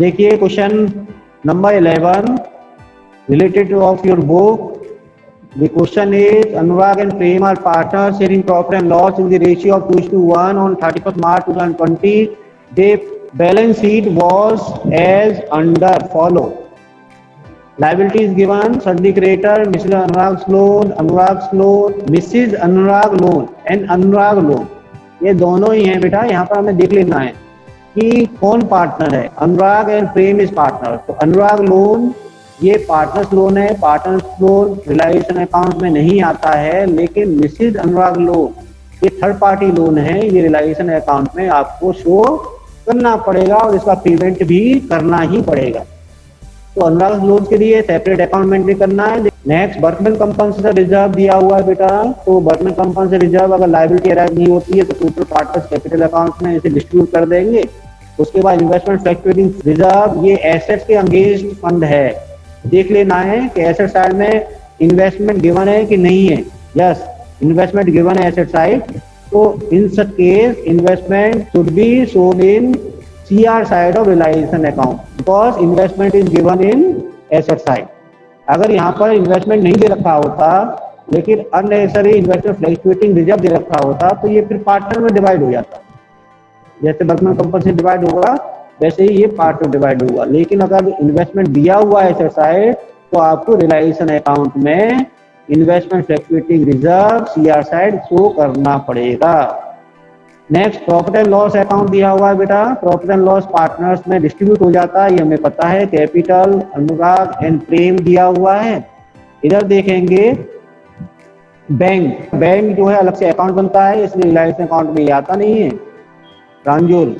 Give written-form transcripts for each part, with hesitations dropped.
देखिए question number 11 related of your book. The question is Anurag and Prem are partners sharing profit and loss in the ratio of 2:1 on 31st March 2020. Their balance sheet was as under follow. Liability is given: Sunday creditor, Mrs. Anurag's loan, Mrs. Anurag loan and Anurag loan. ये दोनों ही हैं बेटा, यहाँ पर हमें देख लेना है कि कौन पार्टनर है। अनुराग एंड प्रेम इज पार्टनर। तो अनुराग लोन ये पार्टनर्स लोन है। पार्टनर्स लोन रिलायंस अकाउंट में नहीं आता है, लेकिन मिसेज अनुराग लोन ये थर्ड पार्टी लोन है, ये रिलायंस अकाउंट में आपको शो करना पड़ेगा और इसका पेमेंट भी करना ही पड़ेगा। तो अनुराग लोन के लिए सेपरेट अकाउंट मेंटेन करना है। नेक्स्ट, वर्कमैन कंपनसेशन रिजर्व दिया हुआ है बेटा। तो वर्कमैन कंपनसेशन रिजर्व अगर लायबिलिटी अराइज नहीं होती है तो टोटल पार्टनर्स कैपिटल अकाउंट में इसे डिस्ट्रीब्यूट कर देंगे। उसके बाद इन्वेस्टमेंट फ्लक्चुएटिंग रिजर्व, ये एसेट्स के अगेंस्ट फंड है। देख लेना है कि एसेट साइड में इन्वेस्टमेंट गिवन है कि नहीं है। यस, इन्वेस्टमेंट गिवन है एसेट साइड। तो in such case investment should be shown in CR side of reliance account because investment is given in asset side. अगर यहाँ पर इन्वेस्टमेंट नहीं दे रखा होता लेकिन अननेसेसरी इन्वेस्टमेंट फ्लक्चुएटिंग रिजर्व दे रखा होता तो ये फिर पार्टनर में डिवाइड हो जाता। जैसे वर्कमैन कंपनसेशन डिवाइड होगा वैसे ही ये पार्ट में डिवाइड होगा। लेकिन अगर इन्वेस्टमेंट दिया हुआ है एसेट साइड तो आपको रिलायंस अकाउंट में investment fluctuating reserve CR side show करना पड़ेगा। Next, profit and loss account दिया हुआ है बेटा। प्रॉफिट एंड लॉस पार्टनर्स में डिस्ट्रीब्यूट हो जाता है, ये हमें पता है। कैपिटल, अनुराग एंड प्रेम दिया हुआ है। इधर देखेंगे बैंक जो है अलग से अकाउंट बनता है, इसलिए रिलायंस अकाउंट में ये आता नहीं है। प्रांजल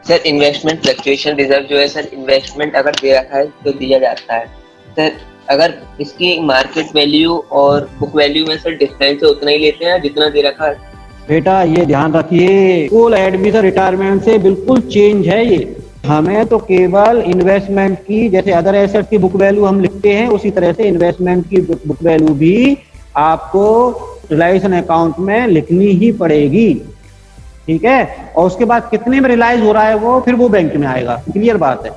सर, इन्वेस्टमेंट फ्लक्चुएशन रिजर्व जो है सर, इन्वेस्टमेंट अगर दे रखा है तो दिया जाता है सर। अगर इसकी मार्केट वैल्यू और बुक वैल्यू में सर डिफरेंस है उतना ही लेते हैं जितना दे रखा है। बेटा ये ध्यान रखिए, फुल एडमिशन रिटायरमेंट से बिल्कुल चेंज है ये। हमें तो केवल इन्वेस्टमेंट की, जैसे अदर एसेट की बुक वैल्यू हम लिखते हैं उसी तरह से इन्वेस्टमेंट की बुक वैल्यू भी आपको रिलायंस अकाउंट में लिखनी ही पड़ेगी, ठीक है। और उसके बाद कितने में रिलाइज हो रहा है वो फिर वो बैंक में आएगा, क्लियर बात है,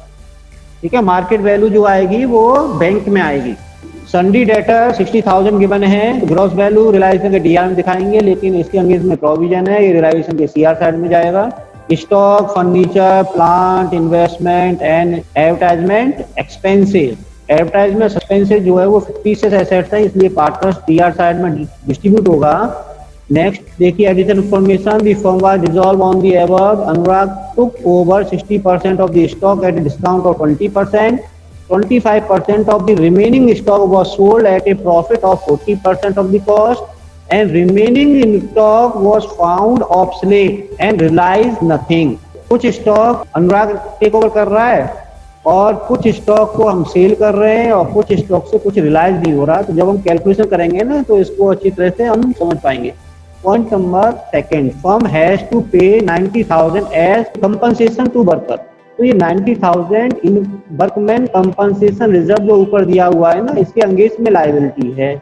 ठीक है। मार्केट वैल्यू जो आएगी वो बैंक में आएगी। सन्डी डेटर 60,000 गिवन है। ग्रॉस वैल्यू रिलायंस के DR में दिखाएंगे, लेकिन इसके अंगेज में प्रोविजन है, ये रिलायंस के CR साइड में जाएगा। Stock, furniture, plant, investment and advertisement expenses. Advertisement expenses जो है वो फिक्टिशियस एसेट्स है, इसलिए पार्टनर्स CR साइड में डिस्ट्रीब्यूट होगा। नेक्स्ट देखिए, additional information, the firm was dissolve on the above. Anurag took over 60% of the stock at discount of 20%. 25% of the remaining stock was sold at a profit of 40% of the cost, and remaining in stock was found obsolete and realized nothing. कुछ stock अनुराग take over कर रहा है और कुछ stock को हम cell कर रहे हैं और कुछ स्टॉक से कुछ रिलाइज नहीं हो रहा। तो जब हम कैलकुलेशन करेंगे ना तो इसको अच्छी तरह से हम समझ पाएंगे। Point number second, firm has to pay 90,000 as compensation two worker. तो ये 90,000 इन वर्कमैन कंपनसेशन रिजर्व जो ऊपर दिया हुआ है ना, इसके अंगेंस्ट में लायबिलिटी है।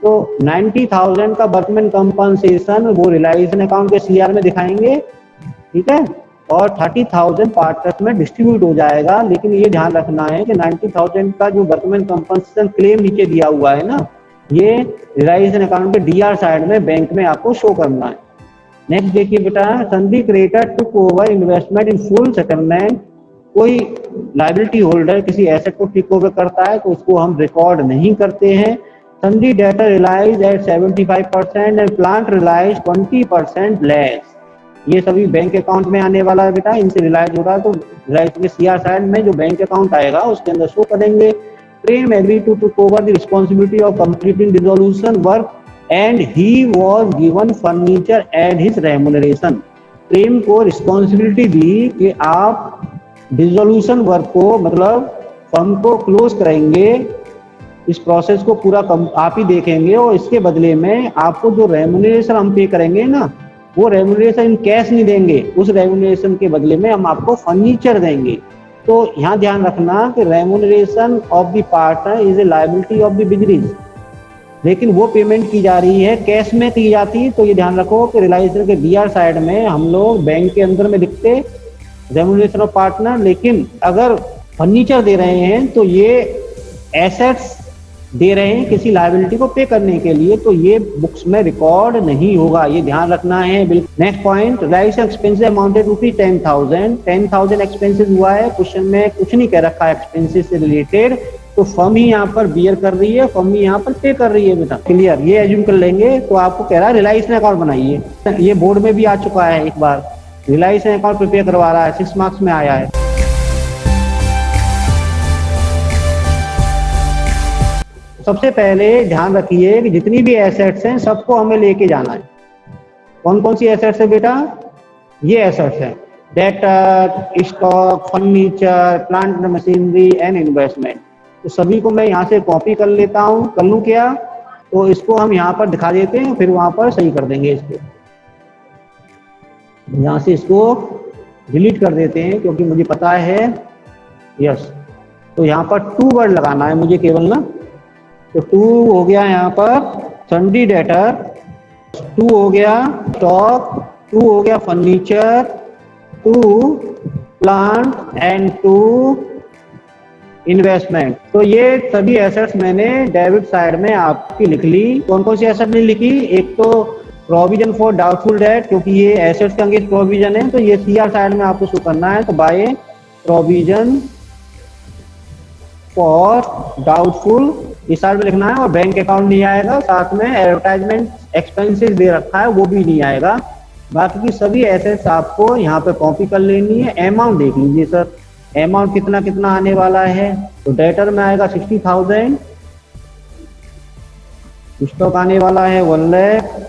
तो 90,000 का वर्कमैन कंपनसेशन वो रिलायंस अकाउंट के CR में दिखाएंगे, ठीक है, और 30,000 पार्टनर्स में डिस्ट्रीब्यूट हो जाएगा। लेकिन ये ध्यान रखना है कि 90,000 का जो वर्कमैन कंपनसेशन क्लेम नीचे दिया हुआ है ना, ये रिलायंस अकाउंट के DR साइड में बैंक में आपको शो करना है। नेक्स्ट देखिए बेटा, संधि creditor took over investment in full settlement. कोई लायबिलिटी होल्डर किसी एसेट को टेक ओवर करता है तो उसको हम रिकॉर्ड नहीं करते हैं। Sundry debtor realise at 75% and plant realise 20% less. ये सभी बैंक अकाउंट में आने वाला है बेटा, इनसे रिलाइज हो रहा है तो रिलाइज के CR साइड में जो बैंक अकाउंट आएगा उसके अंदर शो करेंगे। Prem agree to took over the responsibility of completing dissolution work and he was given furniture and his remuneration. Prem को रिस्पॉन्सिबिलिटी दी कि आप डिसोल्यूशन वर्क को, मतलब फर्म को क्लोज करेंगे, इस प्रोसेस को पूरा आप ही देखेंगे और इसके बदले में आपको जो रेमुनरेशन हम पे करेंगे ना, वो रेमुनरेशन इन कैश नहीं देंगे, उस रेमुनरेशन के बदले में हम आपको फर्नीचर देंगे। तो यहाँ ध्यान रखना कि remuneration of the partner is a liability of the business, लेकिन वो पेमेंट की जा रही है कैश में की जाती है। तो ये ध्यान रखो कि रिलायंस के DR साइड में हम लोग बैंक के अंदर में लिखते रेमुनरेशन ऑफ पार्टनर, लेकिन अगर फर्नीचर दे रहे हैं तो ये एसेट्स दे रहे हैं किसी लायबिलिटी को पे करने के लिए, तो ये बुक्स में रिकॉर्ड नहीं होगा, ये ध्यान रखना है। बिल्कुल। Next point, rights expenses amounted rupees 10,000, 10,000 expenses हुआ है, क्वेश्चन में कुछ नहीं कह रखा है एक्सपेंसेस से रिलेटेड, तो फर्म ही यहाँ पर बियर कर रही है, फर्म ही यहाँ पर पे कर रही है बेटा। क्लियर, ये एज्यूम कर लेंगे। तो आपको कह रहा है रिलायंस ने अकाउंट बनाइए, ये बोर्ड में भी आ चुका है एक बार, रिलायंस ने अकाउंट प्रिपेयर करवा रहा है, 6 मार्क्स में आया है। सबसे पहले ध्यान रखिए कि जितनी भी एसेट्स हैं सबको हमें लेके जाना है। कौन कौन सी एसेट्स है बेटा? ये एसेट्स हैं, debtor, stock, furniture, plant machinery and investment. तो सभी को मैं यहाँ से कॉपी कर लेता हूँ, कर लूँ क्या? तो इसको हम यहाँ पर दिखा देते हैं, फिर वहाँ पर सही कर देंगे इसको। यहाँ से इसको डिलीट कर देते हैं क्योंकि मुझे पता है। यस, तो यहाँ पर 2 वर्ड लगाना है मुझे केवल ना, तो 2 हो गया यहाँ पर सन्डी डेटर, 2 हो गया स्टॉक, 2 हो गया फर्नीचर, 2 प्लांट एंड 2 इन्वेस्टमेंट। तो ये सभी एसेट्स मैंने डेबिट साइड में आपकी लिख ली। कौन कौन सी एसेट नहीं लिखी? एक तो प्रोविजन फॉर डाउटफुल डेट, क्योंकि ये एसेट्स के अगेंस्ट प्रोविजन है, तो ये सीआर साइड में आपको शो करना है, तो बाय प्रोविजन फॉर डाउटफुल इस साइड में लिखना है। और बैंक अकाउंट नहीं आएगा, साथ में एडवर्टाइजमेंट एक्सपेंसेस दे रखा है वो भी नहीं आएगा। बाकी की सभी एसेट्स आपको यहाँ पे कॉपी कर लेनी है। अमाउंट देख लीजिए सर, अमाउंट कितना कितना आने वाला है, तो डेटर में आएगा 60,000, स्टॉक आने वाला है 1 लाख।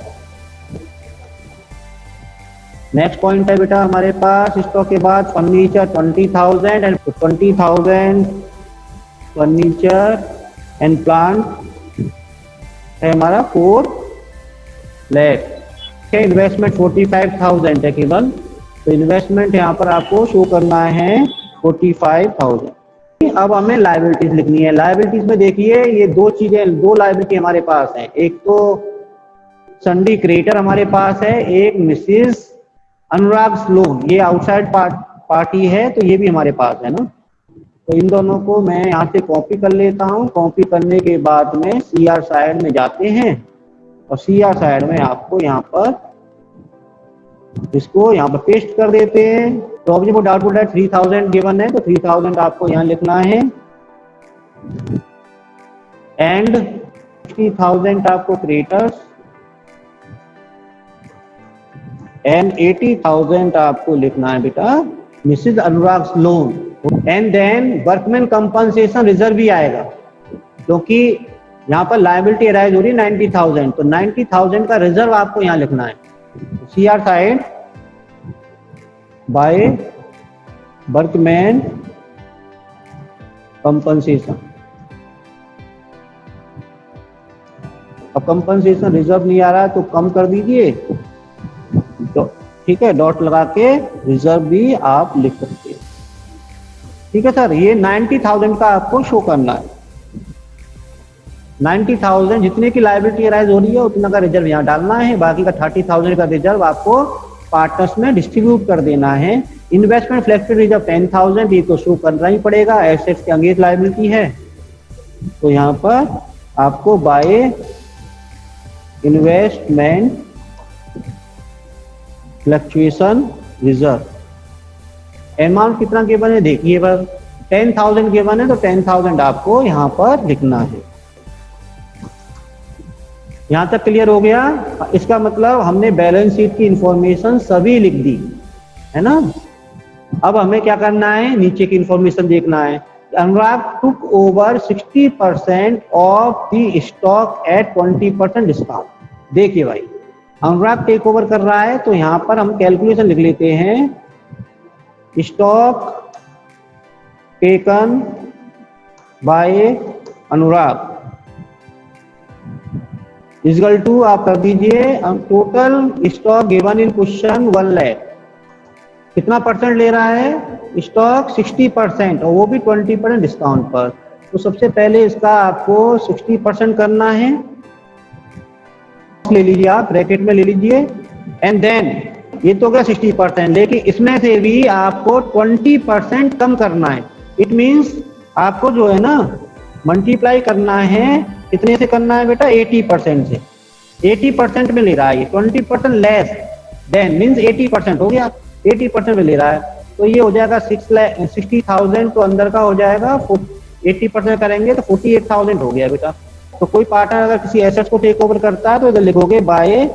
नेक्स्ट पॉइंट है बेटा हमारे पास स्टॉक के बाद furniture 20,000 and 20,000 furniture and plant है हमारा 4 लाख। इन्वेस्टमेंट 45,000 है केवल, तो इन्वेस्टमेंट यहाँ पर आपको शो करना है 45,000। अब हमें लायबिलिटीज लिखनी है। लायबिलिटीज में देखिए ये 2 चीजें, 2 लायबिलिटी हमारे पास है, एक तो सन्डी क्रिएटर हमारे पास है, एक मिसिस अनुराग स्लोन, ये आउटसाइड पार्टी है, तो ये भी हमारे पास है ना। तो इन दोनों को मैं यहाँ से कॉपी कर लेता हूँ। कॉपी करने के बाद में सीआर साइड में जाते हैं और सीआर साइड में आपको यहाँ पर इसको यहाँ पर पेस्ट कर देते हैं। Provision for doubtful debt 3,000 given है, तो 3,000 आपको यहाँ लिखना है एंड 60,000 आपको क्रिएटर्स एंड 80,000 आपको लिखना है बेटा Mrs Anurag loan. And then workman compensation reserve भी आएगा, क्योंकि यहाँ पर लायबिलिटी अराइज हो रही है 90,000, तो 90,000 का रिजर्व आपको यहाँ लिखना है। CR side by workman compensation. अब कंपनसेशन रिजर्व नहीं आ रहा है तो कम कर दीजिए, तो ठीक है, डॉट लगा के रिजर्व भी आप लिख सकते हैं। ठीक है सर, ये 90,000 का आपको शो करना है। 90,000 जितने की लायबिलिटी राइज हो रही है उतना का रिजर्व यहाँ डालना है, बाकी का 30,000 का रिजर्व आपको पार्टनर्स में डिस्ट्रीब्यूट कर देना है। इन्वेस्टमेंट फ्लेक्सिबल रिजर्व 10,000, ये तो शो करना ही पड़ेगा, एसेट्स के अगेंस्ट लायबिलिटी है, तो यहाँ पर आपको by investment fluctuation reserve. Amount कितना गिवन है देखिए, बस 10,000 गिवन है, तो 10,000 आपको यहाँ पर लिखना है। यहाँ तक क्लियर हो गया? इसका मतलब हमने बैलेंस शीट की इंफॉर्मेशन सभी लिख दी है ना। अब हमें क्या करना है, नीचे की इंफॉर्मेशन देखना है। Anurag took over 60% of the stock at 20% discount. देखिए भाई, अनुराग टेक ओवर कर रहा है, तो यहाँ पर हम कैलकुलेशन लिख लेते हैं। Stock taken by Anurag equal to आप कर दीजिए total stock given in question 1 lakh. कितना परसेंट ले रहा है स्टॉक? 60%, और वो भी 20% डिस्काउंट पर। तो सबसे पहले इसका आपको 60% करना है, ले लीजिए आप ब्रैकेट में ले लीजिए, एंड देन ये तो गया 60%, लेकिन इसमें से भी आपको 20% कम करना है। इट मीन्स आपको जो है ना मल्टीप्लाई करना है, कितने से करना है बेटा, 80% से। 80% में ले रहा है ये, 20% लेस देन मीन्स 80% हो गया, 80% में ले रहा है, तो ये हो जाएगा 60,000, तो अंदर का हो जाएगा 80% करेंगे तो 48,000 हो गया बेटा। तो कोई पार्टनर अगर किसी एसेट्स को टेक ओवर करता है तो इधर लिखोगे बाय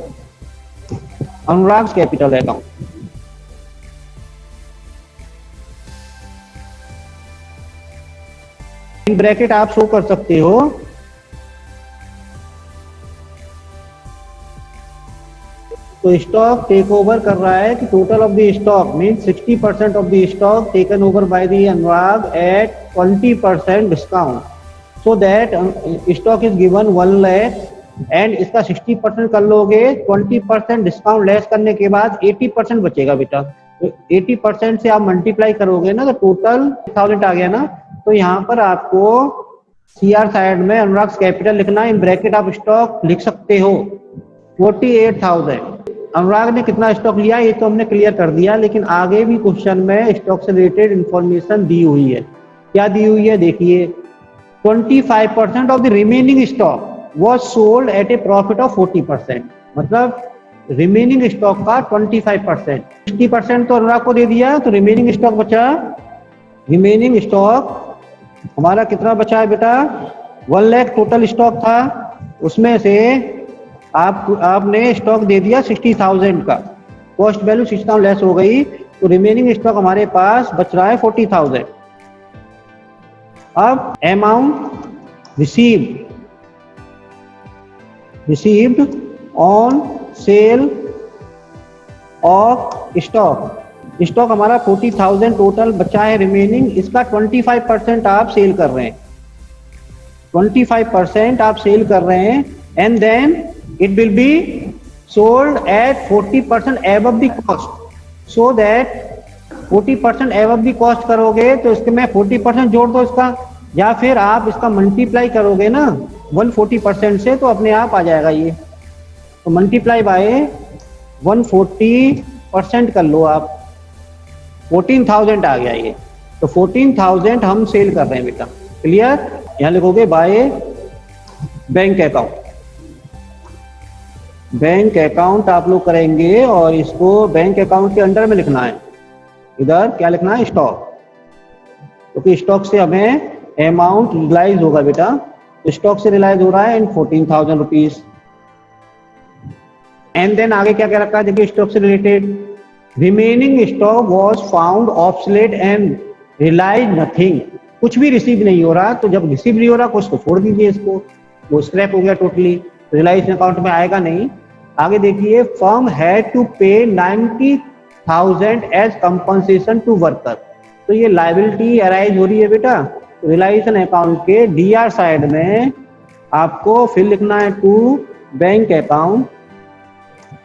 अनुराग कैपिटल अकाउंट। ब्रैकेट आप शो कर सकते हो, तो स्टॉक टेक ओवर कर रहा है कि total of the stock means 60% of the stock taken over by the Anurag at 20% discount, so that stock is given 1 lakh and इसका 60% कर लोगे, 20% डिस्काउंट लेस करने के बाद 80% बचेगा बेटा। तो 80% से आप मल्टीप्लाई करोगे ना तो टोटल 1000 आ गया ना, तो यहाँ पर आपको सीआर साइड में अनुराग कैपिटल लिखना है, इन ब्रैकेट आप स्टॉक लिख सकते हो 48,000। अनुराग ने कितना स्टॉक लिया ये तो हमने क्लियर कर दिया, लेकिन आगे भी क्वेश्चन में स्टॉक से रिलेटेड इंफॉर्मेशन दी हुई है। क्या दी हुई है देखिए, 25% of the remaining stock was sold at a profit of 40%, मतलब रिमेनिंग स्टॉक का 25%, 60% तो अनुराग को दे दिया, तो रिमेनिंग स्टॉक बचा, रिमेनिंग स्टॉक हमारा कितना बचा है बेटा, 1 लाख टोटल स्टॉक था, उसमें से आपने स्टॉक दे दिया 60,000 का, कॉस्ट वैल्यू 60,000 लेस हो गई, तो रिमेनिंग स्टॉक हमारे पास बच रहा है 40,000। अब amount received on sale of stock हमारा 40,000 टोटल बचा है रिमेनिंग, इसका 25% आप सेल कर रहे हैं, 25% आप सेल कर रहे हैं, and then it will be sold at 40% above the cost, so that 40% above the cost करोगे तो इसके में 40% जोड़ दो इसका, या फिर आप इसका मल्टीप्लाई करोगे ना 140% से तो अपने आप आ जाएगा ये, तो मल्टीप्लाई बाय 140% कर लो आप, 14,000 आ गया ये, तो 14,000 हम सेल कर रहे हैं बेटा, क्लियर। यहाँ लिखोगे by bank account, bank account आप लोग करेंगे और इसको बैंक अकाउंट के अंडर में लिखना है, इधर क्या लिखना है, स्टॉक, क्योंकि स्टॉक से हमें अमाउंट रियलाइज होगा बेटा, स्टॉक से रियलाइज हो रहा है एंड 14,000 रुपीज। एंड देन आगे क्या क्या रखा है देखिए, स्टॉक से related, remaining stock was found obsolete and realise nothing, कुछ भी रिसीव नहीं हो रहा, तो जब रिसीव नहीं हो रहा कुछ तो छोड़ दीजिए इसको, वो स्क्रैप हो गया टोटली, रियलाइज अकाउंट में आएगा नहीं। आगे देखिए, firm had to pay 90,000 as compensation two worker, तो ये लायबिलिटी अराइज हो रही है बेटा, रियलाइजेशन अकाउंट के डीआर साइड में आपको फिर लिखना है to bank account,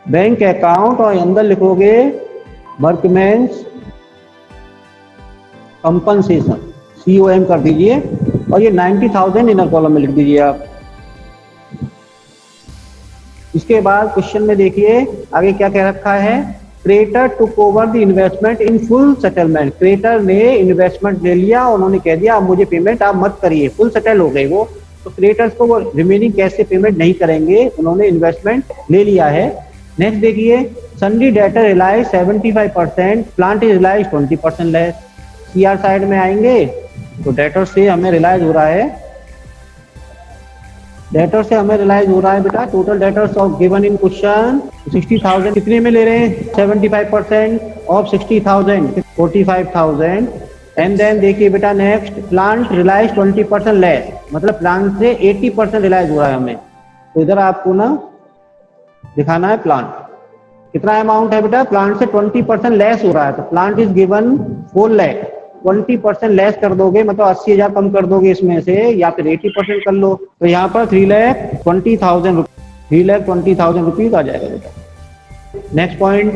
bank account और अंदर लिखोगे वर्कमैन्स कंपनसेशन, COM कर दीजिए, और ये 90,000 इनर कॉलम में लिख दीजिए आप। इसके बाद क्वेश्चन में देखिए आगे क्या कह रखा है, creditor took over the investment in full settlement, creditor ने इन्वेस्टमेंट ले लिया और उन्होंने कह दिया अब मुझे पेमेंट आप मत करिए, फुल सेटल हो गए वो, तो क्रेडिटर्स को वो रिमेनिंग कैश से पेमेंट नहीं करेंगे, उन्होंने इन्वेस्टमेंट ले लिया है। नेक्स्ट देखिए, sundry debtor realise 75%, plant is realise 20% less, CR side में आएंगे तो डेटर से हमें रिलाइज हो रहा है, डेटर से हमें रिलाइज हो रहा है बेटा, total debtors of given in question 60,000, कितने में ले रहे हैं, 75% ऑफ 60,000 45,000। एंड देन देखिए बेटा नेक्स्ट, प्लांट रिलाइज 20% लेस, मतलब प्लांट से 80% रिलाइज हो रहा है हमें, तो इधर आपको ना दिखाना है प्लांट कितना अमाउंट है बेटा, प्लांट से 20% लेस हो रहा है, तो plant is given 4 lakh, 20% less कर दोगे मतलब 80,000 कम कर दोगे इसमें से, या फिर 80% कर लो, तो यहाँ पर 3,20,000 रुपीज आ जाएगा बेटा। नेक्स्ट पॉइंट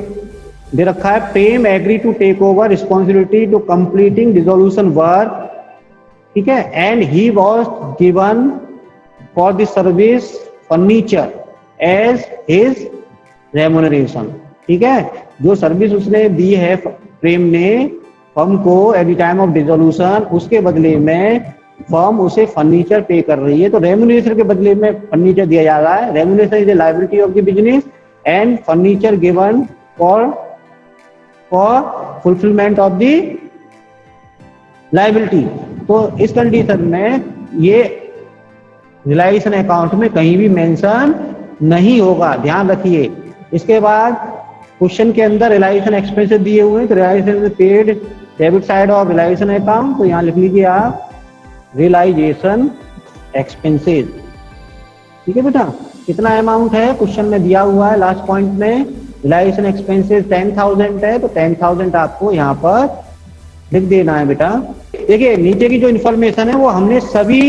दे रखा है, Prem agree to take over responsibility to completing dissolution work, ठीक है, and he was given for the service furniture as his remuneration, ठीक है, जो सर्विस उसने दी है प्रेम ने फर्म को at the time of dissolution उसके बदले में फर्म उसे फर्नीचर पे कर रही है, तो रेम्यूनरेशन के बदले में फर्नीचर दिया जा रहा है। Remuneration is a liability of the business and furniture given for fulfilment of the liability. तो इस कंडीशन में ये रिलाइजेशन अकाउंट में कहीं भी मेंशन नहीं होगा, ध्यान रखिए। इसके बाद क्वेश्चन के अंदर रिलाइजेशन एक्सपेंसेस दिए हुए हैं, तो realisation paid debit side of realisation account, तो यहाँ लिख लीजिए आप रियलाइजेशन एक्सपेंसेस। ठीक है बेटा, कितना अमाउंट है क्वेश्चन में दिया हुआ है लास्ट पॉइंट में, रियलाइजेशन एक्सपेंसेस 10,000 है, तो 10,000 आपको यहाँ पर लिख देना है बेटा। देखिए नीचे की जो इन्फॉर्मेशन है वो हमने सभी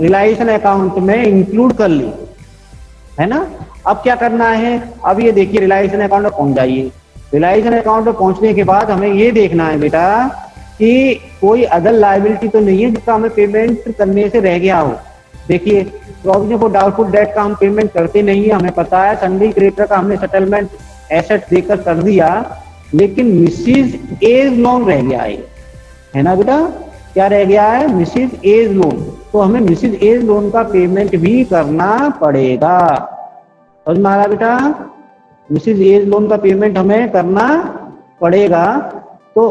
रियलाइजेशन अकाउंट में इंक्लूड कर ली है ना। अब क्या करना है, अब ये देखिए रियलाइजेशन अकाउंट में पहुंच जाइए। रियलाइजेशन अकाउंट में पहुंचने के बाद हमें ये देखना है बेटा कि कोई अदर लायबिलिटी तो नहीं है जिसका हमें पेमेंट करने से रह गया हो। देखिए प्रोविजन फॉर डाउटफुल डेट का हम पेमेंट करते नहीं है, हमें पता है। सन्डी क्रेडिटर का हमने सेटलमेंट एसेट देकर कर दिया, लेकिन मिसिज एज लोन रह गया है ना बेटा। क्या रह गया है, मिसिज एज लोन, तो हमें मिसिज एज लोन का पेमेंट भी करना पड़ेगा। समझ में आ रहा बेटा, मिसिज एज लोन का पेमेंट हमें करना पड़ेगा। तो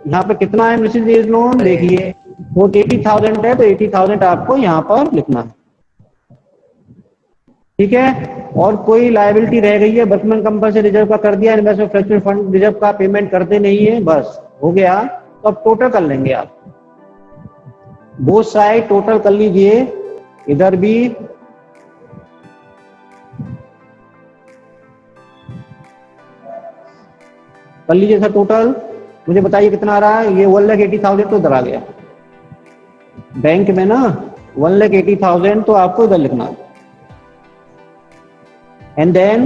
यहाँ पे कितना है मिसिज एज लोन, देखिए वो 80,000 है, तो 80,000 आपको यहाँ पर लिखना है। ठीक है, और कोई लायबिलिटी रह गई है, वर्कमैन कंपल्सरी रिजर्व का कर दिया, इन्वेस्टमेंट फ्लैक्चुएशन फंड रिजर्व का पेमेंट करते नहीं है, बस हो गया। तो अब टोटल कर लेंगे आप, बोथ साइड टोटल कर लीजिए, इधर भी कर लीजिए सर टोटल। मुझे बताइए कितना आ रहा है, ये 1,80,000 तो इधर आ गया बैंक में ना, 1,80,000 तो आपको इधर लिखना है। एंड देन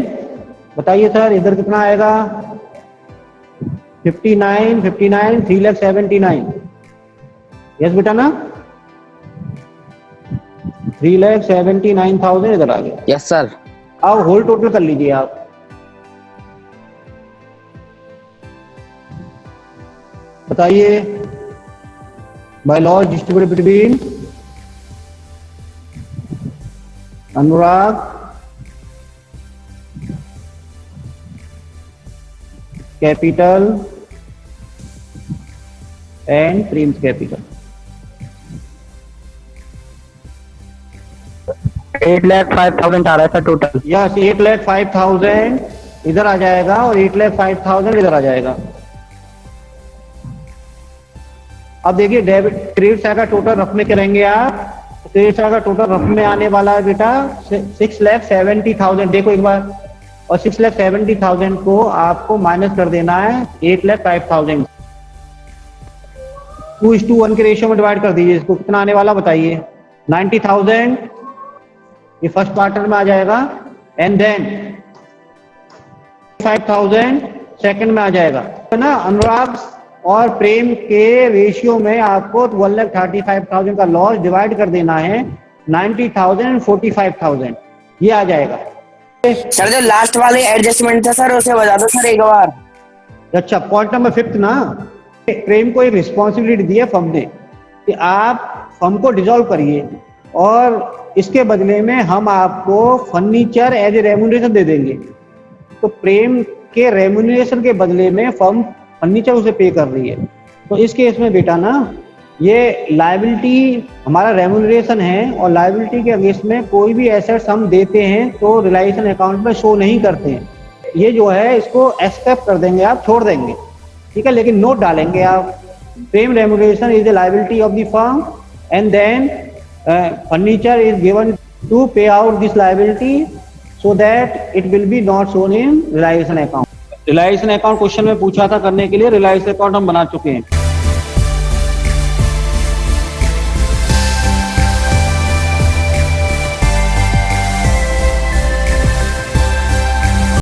बताइए सर इधर कितना आएगा, 59, 3,79,000। यस बेटा ना, 3,79,000 इधर आ गया। Yes sir. अब होल टोटल कर लीजिए आप। बताइए, by loss distributed between Anurag, capital and Prem's capital. 8,05,000 आ रहा है सर टोटल। यस, 8,05,000 इधर आ जाएगा और 8,05,000 इधर आ जाएगा। अब देखिए डेबिट क्रेडिट साइड का टोटल रफ में करेंगे आप, क्रेडिट साइड का टोटल रफ में आने वाला है बेटा 6,70,000। देखो एक बार, और 6,70,000 को आपको माइनस कर देना है 8,05,000। 2:1 के रेशियो में डिवाइड कर दीजिए इसको, कितना आने वाला बताइए, 90,000 ये फर्स्ट क्वार्टर में आ जाएगा, एंड देन 5,000 सेकंड में आ जाएगा, है ना। अनुराग और प्रेम के रेशियो में आपको 1,35,000 का लॉस डिवाइड कर देना है 90,000 45,000, ये आ जाएगा। सर जो लास्ट वाले एडजस्टमेंट था सर उसे बता दो सर एक बार। अच्छा, पॉइंट नंबर 5 ना, प्रेम को एक रिस्पॉन्सिबिलिटी दी है फर्म ने कि आप फर्म को डिसॉल्व करिए और इसके बदले में हम आपको फर्नीचर एज ए रेम्यूनरेशन दे देंगे। तो प्रेम के रेम्यूनरेशन के बदले में फर्म फर्नीचर उसे पे कर रही है। तो इस केस में बेटा ना, ये लायबिलिटी हमारा रेम्यूनरेशन है, और लायबिलिटी के अगेंस्ट में कोई भी एसेट्स हम देते हैं तो रियलाइजेशन अकाउंट में शो नहीं करते हैं। ये जो है इसको एक्सेप्ट कर देंगे, आप छोड़ देंगे, ठीक है, लेकिन नोट डालेंगे आप, Prem remuneration is the liability of the firm and then furniture is given to pay out this liability so that it will be not shown in realisation account. Realisation account question में पूछा था करने के लिए, realisation account हम बना चुके हैं।